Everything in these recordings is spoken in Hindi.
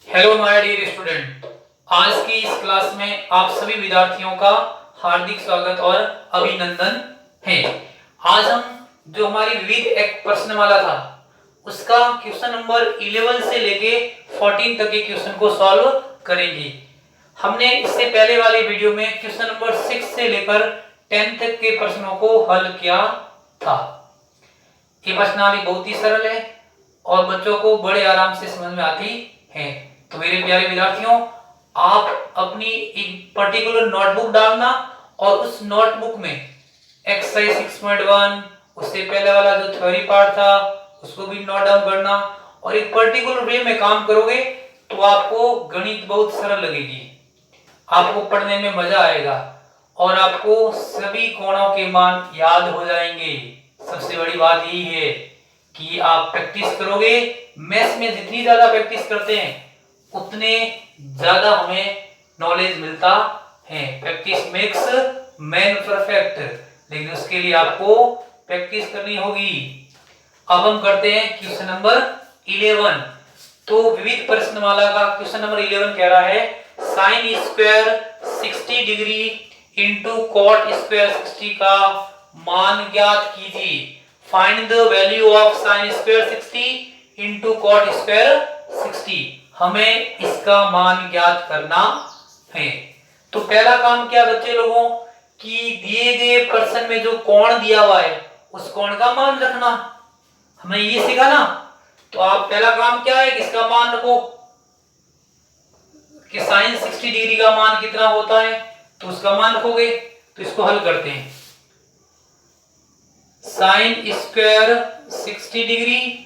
Hello my dear student. आज की इस क्लास में आप सभी विद्यार्थियों का हार्दिक स्वागत और अभिनंदन है। आज हम जो हमारी विविध एक प्रश्नमाला था उसका क्वेश्चन नंबर 11 से लेके 14 तक के क्वेश्चन को सॉल्व करेंगे। हमने इससे पहले वाले वीडियो में क्वेश्चन नंबर 6 से लेकर 10 तक के प्रश्नों को हल किया था। ये प्रश्नावली बहुत ही सरल है और बच्चों को बड़े आराम से समझ में आती है। तो मेरे प्यारे विद्यार्थियों, आप अपनी एक पर्टिकुलर नोटबुक डालना और उस नोटबुक में एक्सरसाइज 6.1 उससे पहले वाला जो थ्योरी पार्ट था उसको भी नोट डाउन करना और एक पर्टिकुलर वे में काम करोगे तो आपको गणित बहुत सरल लगेगी, आपको पढ़ने में मजा आएगा और आपको सभी कोणों के मान याद हो जाएंगे। सबसे बड़ी बात यही है कि आप प्रैक्टिस करोगे। मैथ्स में जितनी ज्यादा प्रैक्टिस करते हैं उतने ज्यादा हमें नॉलेज मिलता है। प्रैक्टिस मेक्स मैन परफेक्ट, लेकिन उसके लिए आपको प्रैक्टिस करनी होगी। अब हम करते हैं क्वेश्चन नंबर 11। तो विविध प्रश्नमाला का क्वेश्चन नंबर 11 कह रहा है sine square 60 degree into cot square 60 का मान ज्ञात कीजिए। Find the value of sine square 60 into cot square 60। हमें इसका मान ज्ञात करना है। तो पहला काम क्या बच्चे लोगों कि दिए गए प्रश्न में जो कोण दिया हुआ है उस कोण का मान रखना, हमें ये सीखा ना। तो आप पहला काम क्या है, इसका मान रखो कि साइन 60 डिग्री का मान कितना होता है, तो उसका मान रखोगे। तो इसको हल करते हैं। Sine square 60 degree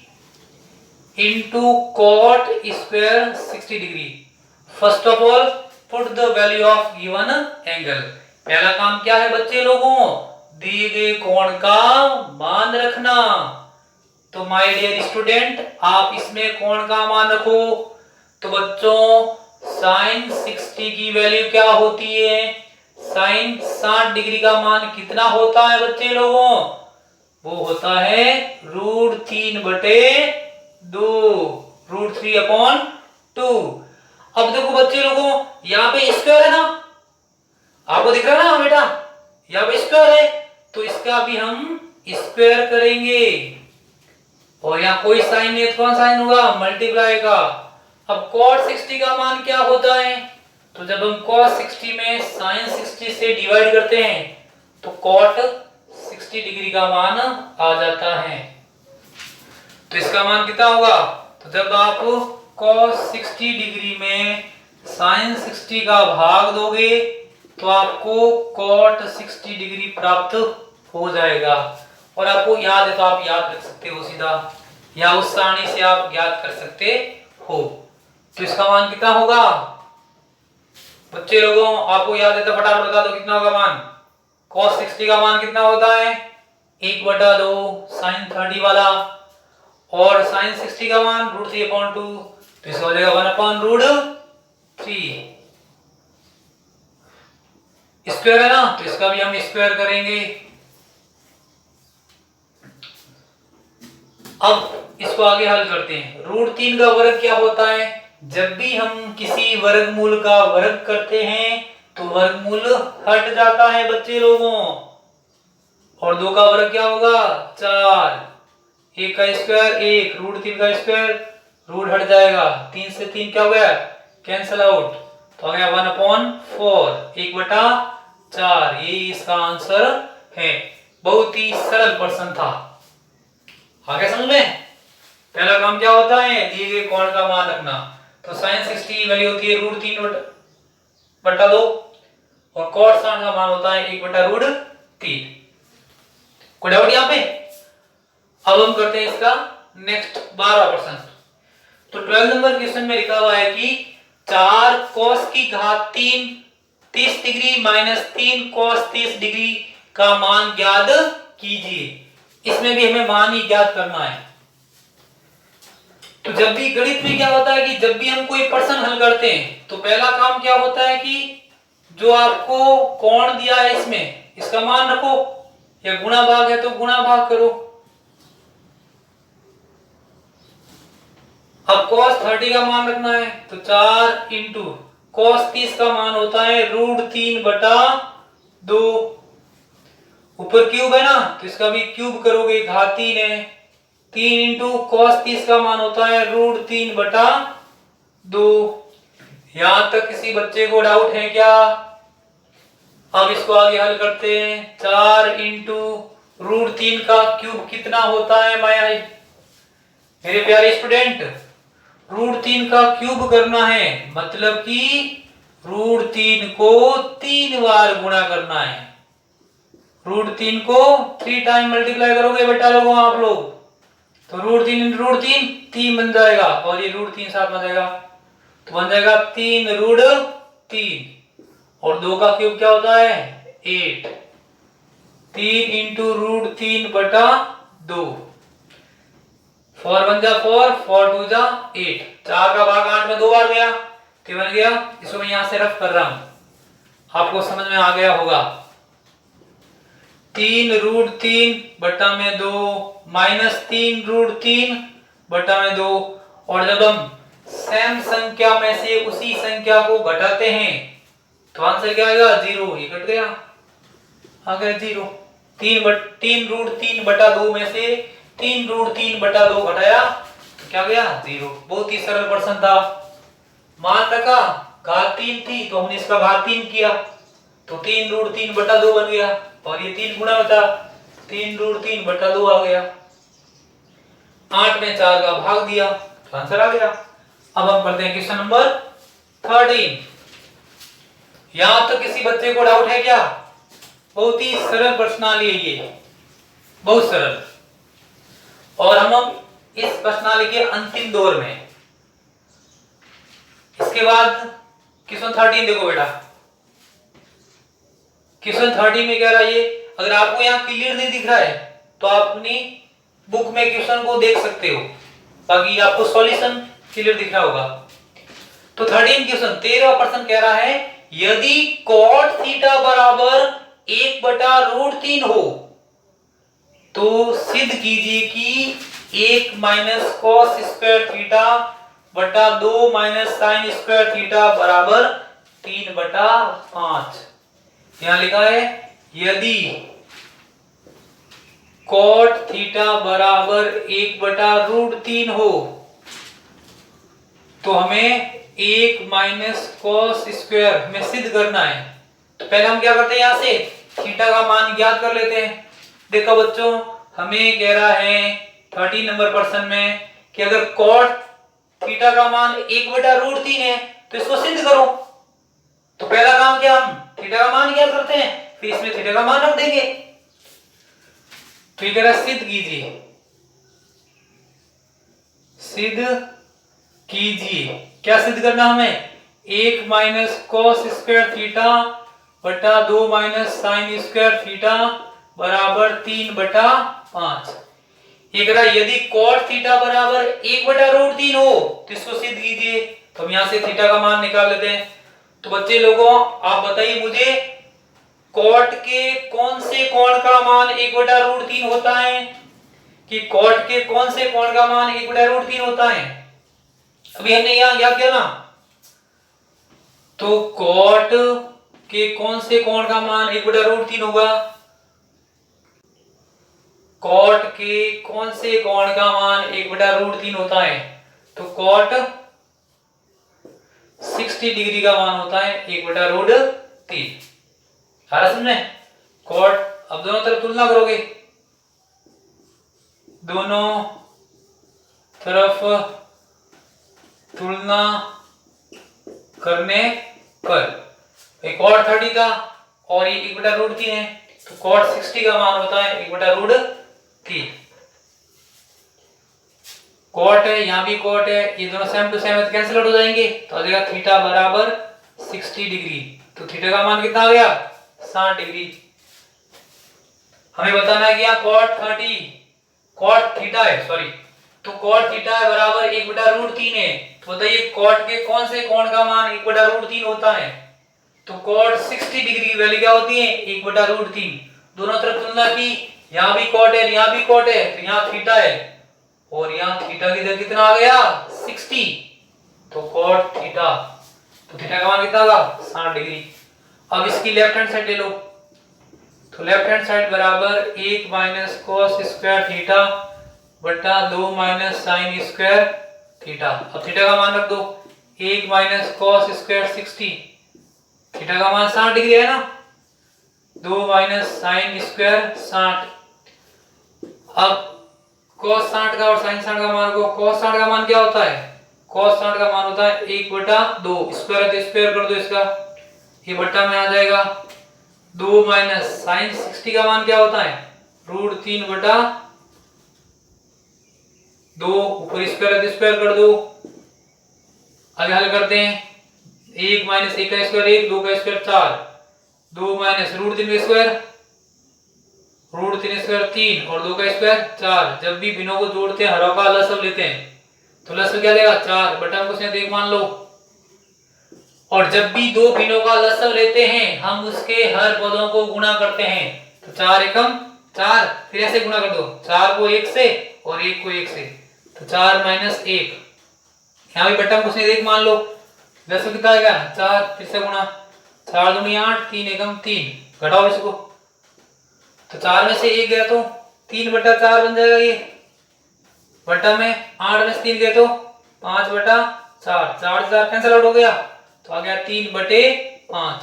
into cot square 60 degree. First of all put the value of given angle. पहला काम क्या है बच्चे लोगों, दिए गए कोण का मान रखना। तो माय डियर स्टूडेंट, आप इसमें कोण का मान रखो। तो बच्चों साइन 60 की वैल्यू क्या होती है, साइन 60 डिग्री का मान कितना होता है बच्चे लोगों, वो होता है √3/2, √3/2। अब देखो बच्चे लोगों, यहाँ पे स्क्वायर है ना, आपको दिख रहा है ना बेटा, यहाँ पे स्क्वायर है तो इसका भी हम स्क्वायर करेंगे। और यहाँ कोई साइन नहीं, कौन साइन होगा, मल्टीप्लाई का। अब cos 60 का मान क्या होता है, तो जब हम cos 60 में sin 60 से डिवाइड करते हैं तो cot 60 डिग्री का मान आ जाता है। तो इसका मान कितना होगा, तो जब आप cos 60 डिग्री में sin 60 का भाग दोगे तो आपको cot 60 डिग्री प्राप्त हो जाएगा। और आपको याद है तो आप याद रख सकते हो सीधा, या उस सारणी से आप याद कर सकते हो। तो इसका मान कितना होगा बच्चे लोगों, आपको याद है तो फटाफट बता दो कितना होगा मान। cos 60 का मान कितना होता है, 1/2 sin 30 वाला, और sin 60 का मान √3/2, तो इसका हो जाएगा 1/√3। स्क्वायर है ना, तो इसका भी हम स्क्वायर करेंगे। अब इसको आगे हल करते हैं। √3 का वर्ग क्या होता है, जब भी हम किसी वर्गमूल का वर्ग करते हैं तो वर्गमूल हट जाता है बच्चे लोगों। और 2 का वर्ग क्या होगा, 4, 1 का स्क्वायर 1, √3 का स्क्वायर, रूट हट जाएगा, 3 से 3 क्या हो गया, कैंसल आउट, तो आ गया 1/4, 1/4। ये इसका आंसर है। बहुत ही सरल प्रश्न था, आगे समझ में। पहला काम क्या होता है, दिए गए कोण का मान रखना। तो sin 60 की वैल्यू होती है √3/2 और cos 60 का मान होता है 1/√3। कोई डाउट यहाँ पे। अब हम करते हैं इसका नेक्स्ट 12वां प्रश्न। तो 12 नंबर क्वेश्चन में लिखा हुआ है कि 4 cos की घात 3 30 डिग्री माइनस 3 cos 30 डिग्री का मान ज्ञात कीजिए। इसमें भी हमें मान ही ज्ञात करना है। तो जब भी गणित में क्या होता है कि जब भी हम कोई प्रश्न हल करते हैं तो पहला काम क्या होता है कि जो आपको कोण दिया है इसमें इसका मान रखो, या गुणा भाग है तो गुणा भाग करो। अब cos 30 का मान रखना है तो 4 इंटू cos 30 का मान होता है √3/2। ऊपर क्यूब है ना तो इसका भी क्यूब करोगे घात 3 है। 3 इंटू cos 30 का मान होता है √3/2। यहां तक किसी बच्चे को डाउट है क्या? अब इसको आगे हल करते हैं। 4 इंटू √3 का क्यूब कितना होता है मेरे प्यारे स्टूडेंट? √3 का क्यूब करना है मतलब कि √3 को 3 बार गुणा करना है। √3 को 3 टाइम मल्टीप्लाई करोगे बेटा लोगों आप लोग तो √3 3 बन जाएगा और ये √3 साथ बन जाएगा तो बन जाएगा 3√3 और 2 का क्यूब क्या होता है 8। 3 इंटू √3/2 4 1 जा 4 4 2 जा 8। 4 का भाग 8 में 2 बार गया तो बन गया। इसको मैं यहां से रफ कर रहा हूं आपको समझ में आ गया होगा। 3√3/2 माइनस 3√3/2 और जब हम सेम संख्या में से उसी संख्या को घटाते हैं तो आंसर क्या आएगा 0। ये कट गया आ गया 0। 3√3/2 में से 3√3/2 घटाया तो क्या गया 0। बहुत ही सरल प्रश्न था। मान रखा घात 3 थी तो हमने इसका घात 3 किया तो 3√3/2 बन गया और ये 3 गुना बचा 3√3/2 आ गया। 8 में 4 का भाग दिया तो आंसर आ गया। अब हम पढ़ते हैं क्वेश्चन नंबर 13। यहां तो किसी बच्चे को डाउट है क्या? बहुत ही सरल प्रश्नावली है ये, बहुत सरल। और हम इस प्रश्नावली के अंतिम दौर में। इसके बाद क्वेश्चन 13 देखो बेटा। क्वेश्चन 13 में क्या रहा ये? अगर आपको यहाँ क्लियर नहीं दिख रहा है तो आप अपनी बुक में क्वेश्चन को देख सकते हो, बाकी आपको सॉल्यूशन क्लियर दिख रहा होगा। तो 13 क्वेश्चन 13वां प्रश्न कह रहा है यदि cot थीटा बराबर 1/√3 हो तो सिद्ध कीजिए कि 1 माइनस cos स्क्वायर थीटा बटा 2 माइनस साइन स्क्वायर थीटा बराबर 3/5। यहां लिखा है यदि cot थीटा बराबर 1/√3 हो तो हमें 1 माइनस cos स्क्वायर हमें सिद्ध करना है। तो पहले हम क्या करते हैं यहां से थीटा का मान ज्ञात कर लेते हैं। देखो बच्चों हमें कह रहा है 13 नंबर प्रश्न में कि अगर cot थीटा का मान 1/√3 है तो इसको सिद्ध करो। तो पहला काम क्या हम थीटा का मान ज्ञात करते हैं फिर इसमें थीटा का मान रख देंगे। तो ये कह रहा है सिद्ध कीजिए, सिद्ध कीजिए। क्या सिद्ध करना हमें 1 माइनस cos स्क्वायर थीटा बटा 2 माइनस साइन स्क्वायर थीटा बराबर 3/5। ये कह रहा है यदि cot थीटा बराबर 1/√3 हो तो इसको सिद्ध कीजिए। तो हम यहां से थीटा का मान निकाल लेते हैं। तो बच्चे लोगों आप बताइए मुझे cot के कौन से कोण का मान 1/√3 होता है? कि cot के कौन से कोण का मान 1/√3 होता है? अभी हमने यहां क्या किया ना, तो cot के कौन से कोण का मान 1/√3 होगा? cot के कौन से कोण का मान 1/√3 होता है? तो cot 60 डिग्री का मान होता है 1/√3। सारा समझे? cot अब दोनों तरफ तुलना करोगे, दोनों तरफ तुलना करने पर एक cot 30 था और ये 1/√3 है तो cot 60 का मान होता है 1/√3। cot है यहां भी cot है, ये दोनों same to same cancel out हो जाएंगे तो आ जाएगा थीटा बराबर 60 डिग्री। तो थीटा का मान कितना आ गया 60 डिग्री। हमें बताना है कि यहाँ cot थीटा है सॉरी, तो cot थीटा है बराबर 1/√3 है। तो बताइए cot के कौन से कोण का मान 1/√3 होता है? तो cot 60 डिग्री वैल्यू क्या होती है 1/√3। दोनों तरफ तुलना की, यहाँ भी cot है यहाँ भी cot है तो यहाँ थीटा है और यहाँ थीटा की जगह कितना आ गया 60, तो cot थीटा, तो थीटा का मान कितना होगा 60 डिग्री। अब इसकी लेफ्ट हैंड साइड ले लो, तो लेफ्ट हैंड साइड बराबर 1 माइनस cos स्क्वायर थीटा बटा 2 माइनस साइन स्क्वायर थीटा। अब थीटा का मान रख दो, 1 माइनस cos स्क्वायर 60, थीटा का मान 60 डिग्री है ना, 2 माइनस साइन स्क्वायर 60। अब cos 60 का और sin 60 का मान को, cos 60 का मान क्या होता है, cos 60 का मान होता है 1 बटा 2, स्क्वायर है तो स्क्वायर कर दो इसका, ये बट्टा में आ जाएगा 2 माइनस साइन 60 का मान क्या होता है रूट 3 बटा 2, ऊपर स्क्वायर है तो स्क्वायर कर दो। आगे हल करते हैं, 1 माइनस 1 का स्क्वायर 1, 2 का स्क्वायर 4, 2 माइनस रूट 3 का स्क्वायर, रूट 3 स्क्वायर 3 और 2 का स्क्वायर 4। जब भी भिन्नों को जोड़ते हैं हरों का लसव लेते हैं तो लसव क्या देगा 4 बटा में कुछ मान लो। और जब भी दो भिन्नों का लसव लेते हैं हम उसके हर पदों को गुणा करते हैं, तो 4 एकम 4, फिर ऐसे गुणा कर दो, 4 को 1 से और 1 को 1 से, तो 4 माइनस 1, यहाँ भी बट्टा में कुछ नहीं मान लो, लसव कितना आएगा 4, फिर से गुणा, 4 दूनी 8, 3 एकम 3, घटाओ इसको, तो 4 में से 1 गया तो 3 बटा 4 बन जाएगा, ये बटा में 8 में से 3 गए तो 5 बटा 4, 4 4 कैंसिल आउट हो गया, तो आ गया 3 बटे 5।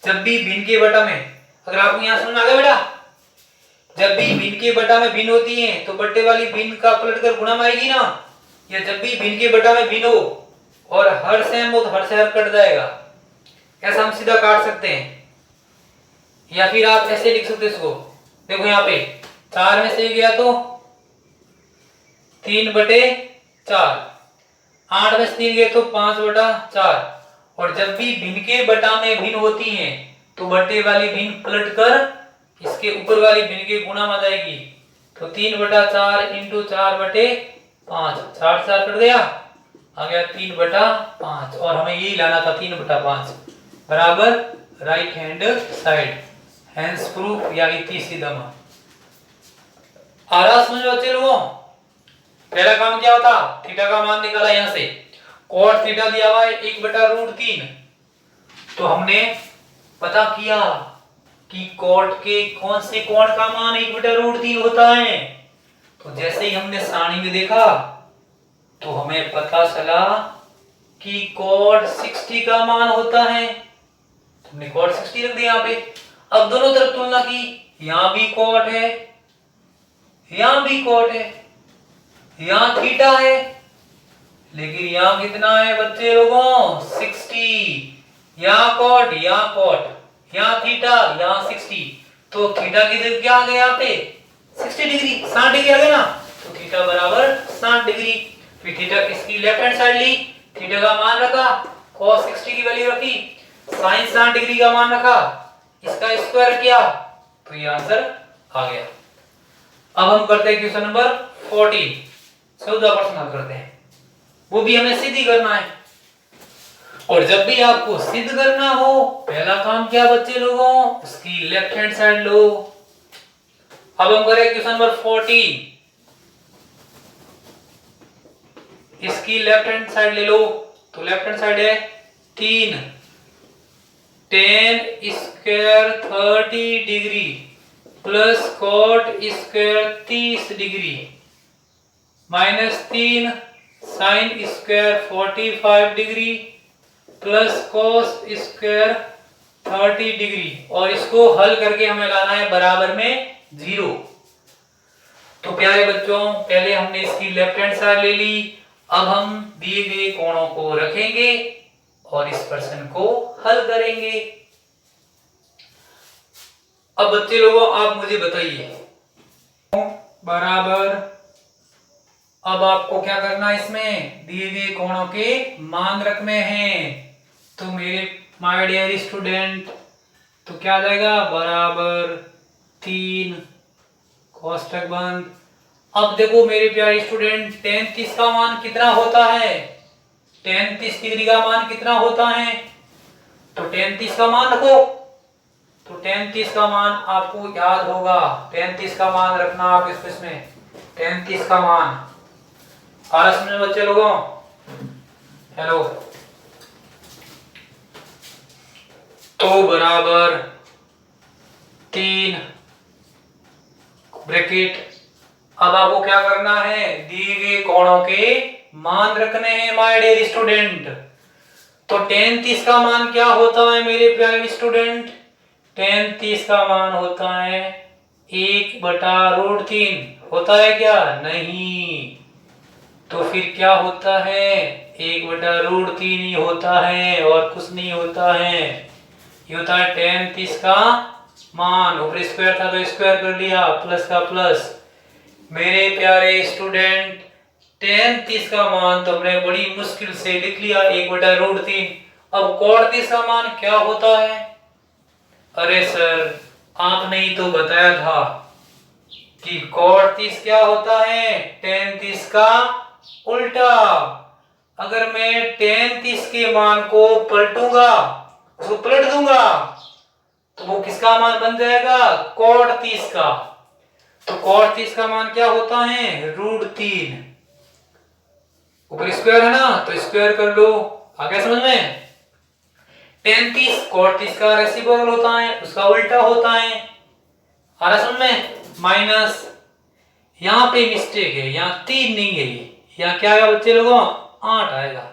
जब भी भिन्न के बटा में, अगर आपको यहाँ समझ आ गया बेटा, जब भी भिन्न के बटा में भिन्न होती है तो बट्टे वाली भिन्न का पलट कर गुणा में आएगी ना, या जब भी भिन्न के बटा में भिन्न हो और हर सेम हो तो हर से हर कट जाएगा, ऐसा हम सीधा काट सकते हैं, या फिर आप ऐसे लिख सकते इसको, देखो यहाँ पे 4 में से गया तो 3 बटे 4, 8 में से 3 गए तो 5 बटा 4, और जब भी भिन्न के बटा में भिन्न होती हैं तो बट्टे वाली भिन्न पलट कर इसके ऊपर वाली भिन्न के गुणा में जाएगी, तो 3 बटा 4 इंटू 4 बटे 5, 4 4 कट गया, आ गया 3 बटा 5, और हमें यही लाना था 3 बटा 5 बराबर right hand side, hence proof या इति सिद्धम। आ रहा समझ बच्चे लोगों, पहला काम क्या होता, थीटा का मान निकाला यहाँ से, cot थीटा दिया हुआ है 1 बटा रूट 3, तो हमने पता किया कि cot के कौन से कोण का मान 1 बटा रूट 3 होता है, तो जैसे ही हमने सारणी में देखा तो हमें पता चला कि cot 60 का मान होता है, तो हमने cot 60 रख दिया यहाँ पे। अब दोनों तरफ तुलना की, यहाँ भी cot है, यहाँ भी cot है, यहाँ थीटा है, लेकिन यहाँ कितना है बच्चे लोगों 60, यहाँ cot, यहाँ थीटा, यहाँ 60, तो थीटा की जगह क्या आ गया यहाँ पे 60 डिग्री, 60 डिग्री आ गया ना, तो थीटा बराबर 60 डिग्री। फिर थीटा इसकी लेफ्ट हैंड साइड ली, थीटा का मान रखा, cos 60 की वैल्यू रखी, sin 60 डिग्री का मान रखा, इसका स्क्वायर किया, तो ये आंसर आ गया। अब हम करते हैं क्वेश्चन नंबर 14, 14% हल करते हैं, वो भी हमें सिद्ध ही करना है। और जब भी आपको सिद्ध करना हो पहला काम क्या बच्चे लोगों, उसकी लेफ्ट हैंड साइड लो। अब हम करें क्वेश्चन नंबर 14, इसकी लेफ्ट हैंड साइड ले लो, तो लेफ्ट हैंड साइड है 3 tan square 30 degree plus cot square 30 degree minus 3 sin square 45 degree plus cos square 30 degree, और इसको हल करके हमें लाना है बराबर में 0। तो प्यारे बच्चों पहले हमने इसकी लेफ्ट हैंड साइड ले ली, अब हम दिए गए कोणों को रखेंगे और इस प्रश्न को हल करेंगे। अब बच्चे लोगों आप मुझे बताइए बराबर, अब आपको क्या करना है, इसमें दिए गए कोणों के मान रखने हैं, तो मेरे माय डियर स्टूडेंट तो क्या आ जाएगा बराबर 3 कोष्टक बंद। अब देखो मेरे प्यारे स्टूडेंट tan 30 का मान कितना होता है, tan 30 डिग्री का मान कितना होता है, तो tan 30 का मान रखो, तो tan 30 का मान आपको याद होगा, tan 30 का मान रखना आप इसमें tan 30 का मान आ रहा समझ में बच्चे लोगों? हेलो। तो बराबर 3 ब्रैकेट। अब आपको क्या करना है, दिए गए कोणों के मान रखने हैं माय डियर स्टूडेंट। तो tan 30 का मान क्या होता है मेरे प्यारे स्टूडेंट? tan 30 का मान होता है 1/√3। होता है क्या? नहीं। तो फिर क्या होता है? 1/√3 ही होता है और कुछ नहीं होता है। ये होता है tan 30 का मान। ऊपर स्क्वायर था तो स्क्वायर कर लिया, प्लस का प्लस। मेरे प्यारे स्टूडेंट, tan 30 का मान तो हमने बड़ी मुश्किल से लिख लिया 1/√3। अब cot 30 का मान क्या होता है? अरे सर, आपने ही तो बताया था कि cot 30 क्या होता है? tan 30 का उल्टा। अगर मैं tan 30 के मान को पलटूंगा, उसको पलट दूंगा, तो वो किसका मान बन जाएगा? cot 30 का। तो cot 30 का मान क्या होता है? √3। ऊपर स्क्वायर है ना, तो स्क्वायर कर लो। आ गया समझ में? tan 30 cot 30 का रेसिप्रोकल होता है, उसका उल्टा होता है। आ रहा समझ में? माइनस, यहाँ पे मिस्टेक है, यहाँ 3 नहीं है, यहाँ क्या आएगा बच्चे लोगों? 8 आएगा।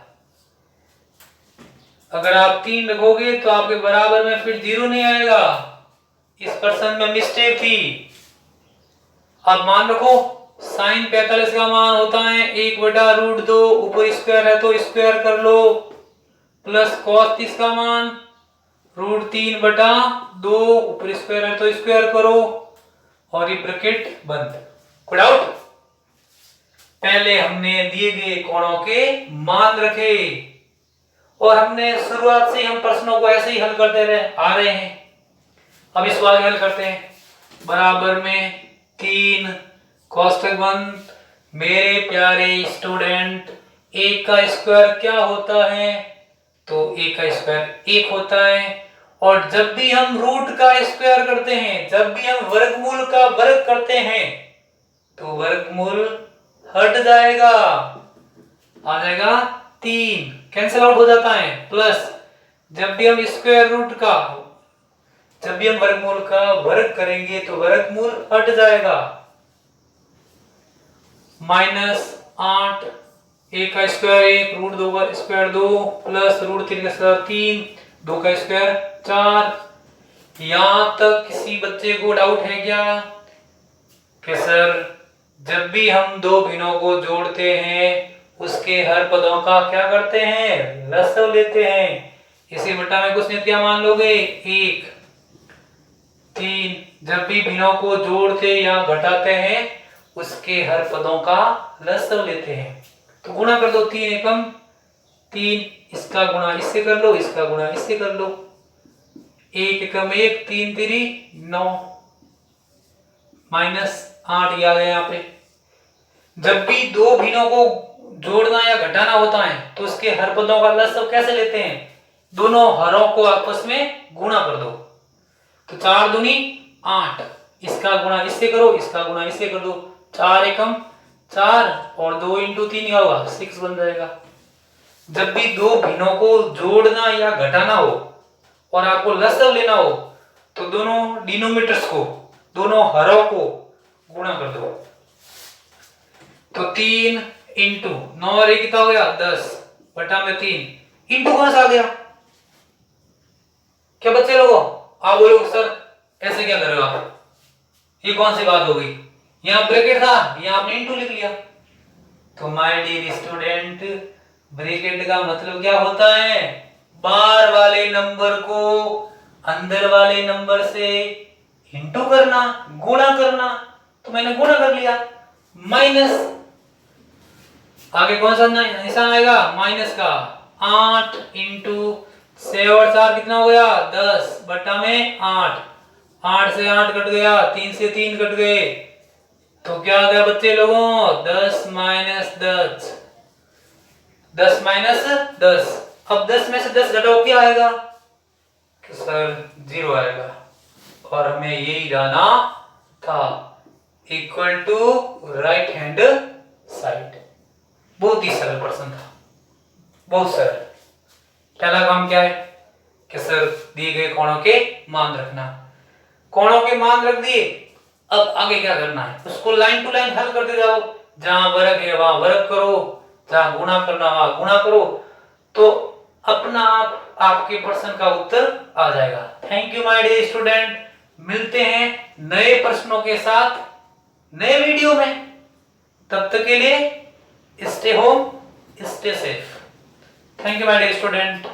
अगर आप 3 रखोगे तो आपके बराबर में फिर 0 नहीं आएगा। इस पर्सन में मिस्टेक थी। अब मान रखो sin 45 का मान होता है 1/√2। ऊपर स्क्वायर है तो स्क्वायर कर लो, प्लस cos 30 का मान √3/2। ऊपर स्क्वायर है तो स्क्वायर करो और ये ब्रैकेट बंद। कोई डाउट? पहले हमने दिए गए कोणों के मान रखे और हमने शुरुआत से हम प्रश्नों को ऐसे ही हल करते आ रहे हैं। अब इस बार हल करते हैं। बराबर में 3 कोष्टक बंद। मेरे प्यारे स्टूडेंट, 1 का स्क्वायर क्या होता है? तो 1 का स्क्वायर 1 होता है। और जब भी हम रूट का स्क्वायर करते हैं, जब भी हम वर्गमूल का वर्ग करते हैं, तो वर्गमूल हट जाएगा, आ जाएगा 3, कैंसिल आउट हो जाता है। प्लस जब भी हम स्क्वायर रूट का, जब भी हम वर्गमूल का वर्ग करेंगे तो वर्गमूल हट जाएगा। -8, 1 का स्क्वायर 1, √2 का स्क्वायर 2, प्लस √3 का स्क्वायर 3, 2 का स्क्वायर 4। यहां तक किसी बच्चे को डाउट है क्या कि सर जब भी हम दो भिन्नों को जोड़ते हैं उसके हर पदों का क्या करते हैं? लसागु लेते हैं। इसी बटा में कुछ क्या मान लोगे? 1, 3। जब भी भिन्नों को जोड़ते या घटाते हैं उसके हर पदों का लसागु लेते हैं। तो गुणा कर दो, 3 एकम 3, इसका गुणा इससे कर लो, इसका गुणा इससे कर लो। 1 एकम 1, 3 3 9, -8 आ गया यहाँ पे। जब भी दो भिन्नों को जोड़ना या घटाना होता है तो उसके हर पदों का लसागु कैसे लेते हैं? दोनों हरों को आपस में गुणा कर दो। तो 4 दूनी 8, इसका गुणा इससे करो, इसका गुणा इससे कर दो। 4 एकम 4 और 2 × 3 क्या होगा? 6 बन जाएगा। जब भी दो भिन्नों को जोड़ना या घटाना हो और आपको लसागु लेना हो तो दोनों डिनोमिनेटर्स को, दोनों हरों को गुणा कर दो। तो 3 × 9 और 1 कितना हो गया? 10 बटा में 3 इंटू कौन सा आ गया? क्या बच्चे लोगों आप बोलो सर ऐसे क्या कर रहे हो आप? ये कौन सी बात हो गई? यहाँ ब्रैकेट था, यहाँ आपने इंटू लिख लिया। तो माय डियर स्टूडेंट, ब्रैकेट का मतलब क्या होता है? बाहर वाले नंबर को अंदर वाले नंबर से इंटू करना, गुणा करना। तो मैंने गुणा कर लिया। माइनस, आगे कौन सा निशान आएगा? माइनस का। 8 × 7 और 4 कितना हो गया? 10 बटा में 8। 8 से 8 कट गया, 3 से 3 कट गए, तो क्या आ गया बच्चे लोगों? 10 - 10। 10 - 10। अब 10 में से 10 घटाओ, क्या आएगा? तो सर 0 आएगा। और हमें यही लाना था, equal to right hand side. बहुत ही सरल प्रश्न था, बहुत सरल। पहला काम क्या है कि सर दिए गए कोणों के मान रखना, कोणों के मान रख दिए। अब आगे क्या करना है, उसको लाइन टू लाइन हल करते जाओ, जहां वर्ग है वहां वर्ग करो, जहां गुणा करना वहां गुणा करो, तो अपना आप आपके प्रश्न का उत्तर आ जाएगा। Thank you my dear student, मिलते हैं नए प्रश्नों के साथ नए वीडियो में। तब तक के लिए stay home, stay safe. Thank you my dear student.